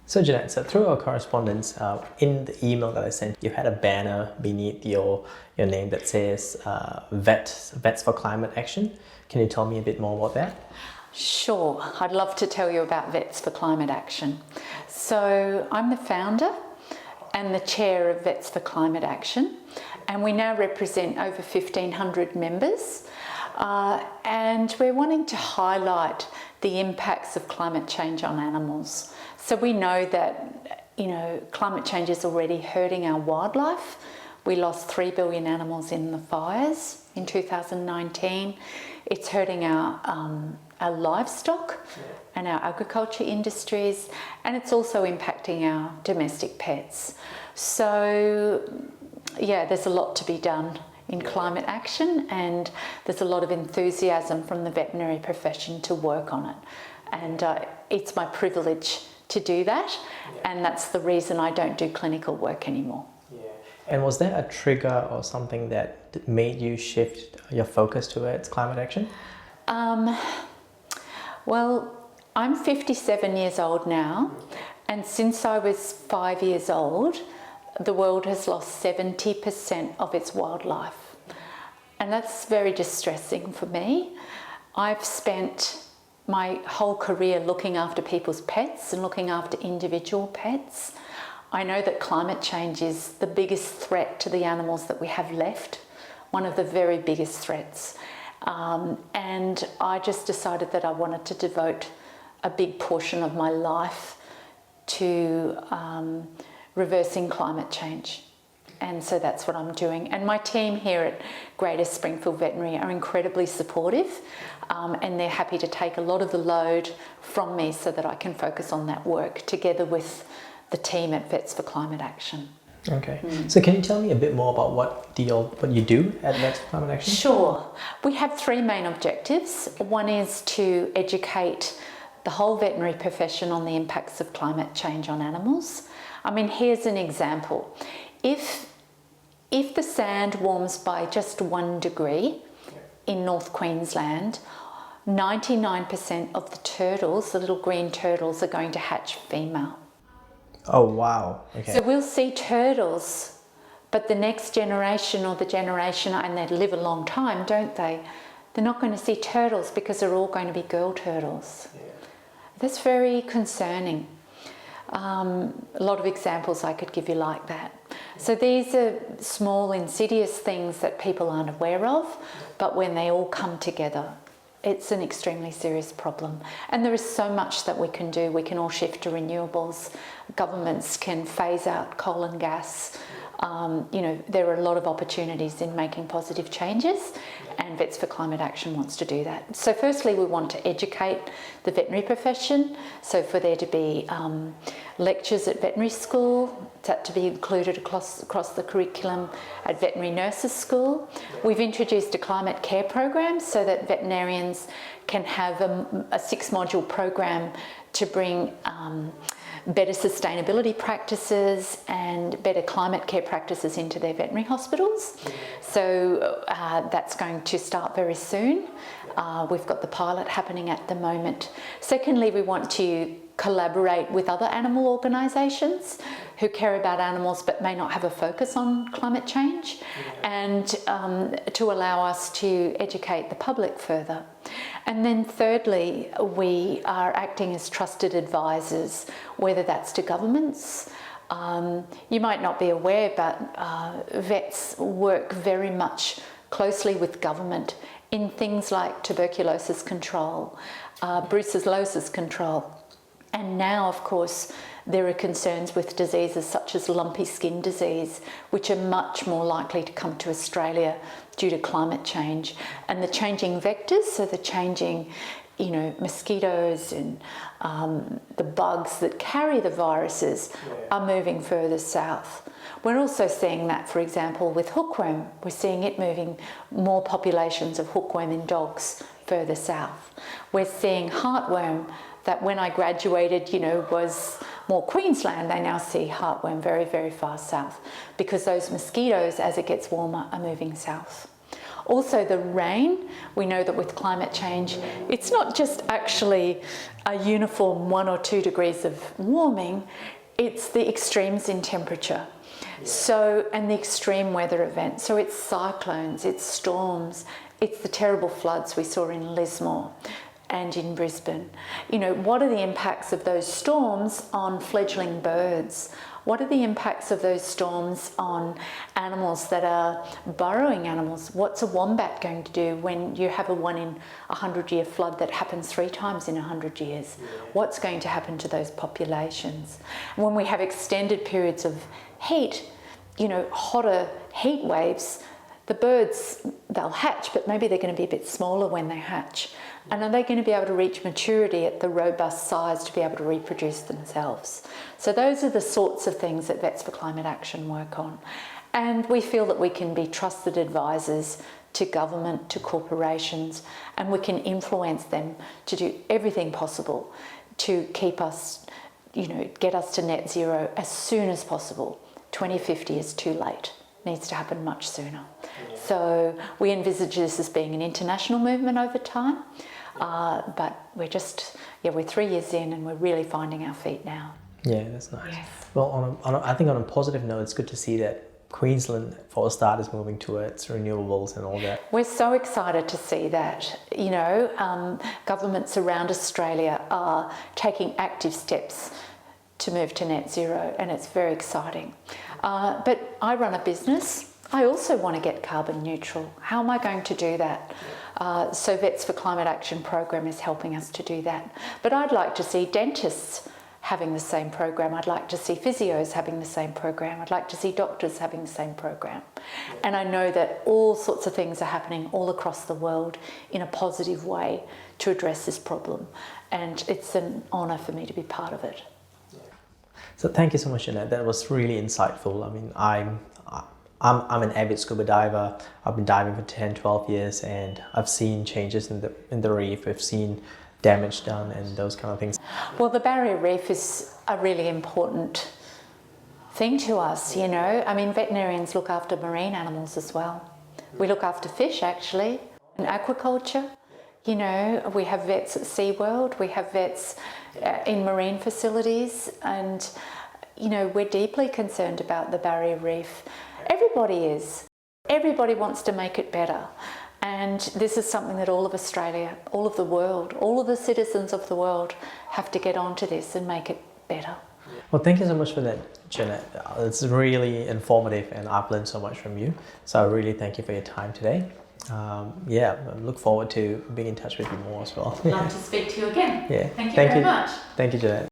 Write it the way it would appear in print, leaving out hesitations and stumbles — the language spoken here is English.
So Jeanette, so through our correspondence, in the email that I sent, you had a banner beneath your name that says Vets for Climate Action. Can you tell me a bit more about that? Sure, I'd love to tell you about Vets for Climate Action. So I'm the founder and the chair of Vets for Climate Action, and we now represent over 1,500 members, and we're wanting to highlight the impacts of climate change on animals. So we know that, climate change is already hurting our wildlife. We lost 3 billion animals in the fires in 2019. It's hurting our livestock and our agriculture industries, and it's also impacting our domestic pets. So, there's a lot to be done in climate action, and there's a lot of enthusiasm from the veterinary profession to work on it. And it's my privilege to do that, and that's the reason I don't do clinical work anymore. And was there a trigger or something that made you shift your focus towards climate action? Well, I'm 57 years old now, and since I was 5 years old, the world has lost 70% of its wildlife. And that's very distressing for me. I've spent my whole career looking after people's pets and looking after individual pets. I know that climate change is the biggest threat to the animals that we have left, one of the very biggest threats. And I just decided that I wanted to devote a big portion of my life to reversing climate change. And so that's what I'm doing. And my team here at Greater Springfield Veterinary are incredibly supportive, and they're happy to take a lot of the load from me so that I can focus on that work together with the team at Vets for Climate Action. Okay. So can you tell me a bit more about what you do at Vets for Climate Action? Sure. We have three main objectives. One is to educate the whole veterinary profession on the impacts of climate change on animals. I mean, here's an example. If the sand warms by just 1 degree in North Queensland, 99% of the turtles, the little green turtles, are going to hatch female. Oh, wow. Okay. So we'll see turtles, but the next generation or the generation, and they live a long time, don't they? They're not going to see turtles because they're all going to be girl turtles. Yeah. That's very concerning. A lot of examples I could give you like that. So these are small, insidious things that people aren't aware of, but when they all come together, it's an extremely serious problem. And there is so much that we can do. We can all shift to renewables. Governments can phase out coal and gas. There are a lot of opportunities in making positive changes, and Vets for Climate Action wants to do that. So firstly, we want to educate the veterinary profession. So for there to be lectures at veterinary school, that to be included across the curriculum at veterinary nurses school. We've introduced a climate care program so that veterinarians can have a 6-module program to bring better sustainability practices and better climate care practices into their veterinary hospitals. So that's going to start very soon. We've got the pilot happening at the moment. Secondly, we want to collaborate with other animal organisations who care about animals but may not have a focus on climate change, and to allow us to educate the public further. And then thirdly, we are acting as trusted advisors, whether that's to governments. You might not be aware, but vets work very much closely with government in things like tuberculosis control, brucellosis control. And now, of course, there are concerns with diseases such as lumpy skin disease, which are much more likely to come to Australia due to climate change. And the changing vectors, so the changing, mosquitoes and the bugs that carry the viruses are moving further south. We're also seeing that, for example, with hookworm. We're seeing it moving more populations of hookworm in dogs further south. We're seeing heartworm, that when I graduated, was more Queensland. They now see heartworm very, very far south because those mosquitoes, as it gets warmer, are moving south. Also the rain, we know that with climate change, it's not just actually a uniform 1 or 2 degrees of warming, it's the extremes in temperature. So, and the extreme weather events. So it's cyclones, it's storms, it's the terrible floods we saw in Lismore and in Brisbane. You know, what are the impacts of those storms on fledgling birds? What are the impacts of those storms on animals that are burrowing animals? What's a wombat going to do when you have a 1 in 100 year flood that happens 3 times in 100 years? What's going to happen to those populations? And when we have extended periods of heat, you know, hotter heat waves, the birds, they'll hatch, but maybe they're going to be a bit smaller when they hatch. And are they going to be able to reach maturity at the robust size to be able to reproduce themselves? So those are the sorts of things that Vets for Climate Action work on. And we feel that we can be trusted advisors to government, to corporations, and we can influence them to do everything possible to keep us, you know, get us to net zero as soon as possible. 2050 is too late. Needs to happen much sooner. So we envisage this as being an international movement over time, but we're 3 years in and we're really finding our feet now. Yeah, that's nice. Yes. Well, I think on a positive note, it's good to see that Queensland, for a start, is moving towards renewables and all that. We're so excited to see that. You know, governments around Australia are taking active steps to move to net zero, and it's very exciting. But I run a business. I also want to get carbon neutral. How am I going to do that? So Vets for Climate Action program is helping us to do that. But I'd like to see dentists having the same program. I'd like to see physios having the same program. I'd like to see doctors having the same program. And I know that all sorts of things are happening all across the world in a positive way to address this problem. And it's an honour for me to be part of it. So thank you so much, Jeanette. That was really insightful. I mean, I'm an avid scuba diver. I've been diving for 10, 12 years, and I've seen changes in the reef. I've seen damage done and those kind of things. Well, the barrier reef is a really important thing to us, you know. I mean, veterinarians look after marine animals as well. We look after fish, actually, and aquaculture. You know, we have vets at SeaWorld, we have vets in marine facilities, and, you know, we're deeply concerned about the barrier reef. Everybody is. Everybody wants to make it better. And this is something that all of Australia, all of the world, all of the citizens of the world have to get onto this and make it better. Well, thank you so much for that, Jeanette. It's really informative and I've learned so much from you. So I really thank you for your time today. I look forward to being in touch with you more as well. Love to speak to you again. Yeah. Thank you very much. Thank you, Jeanette.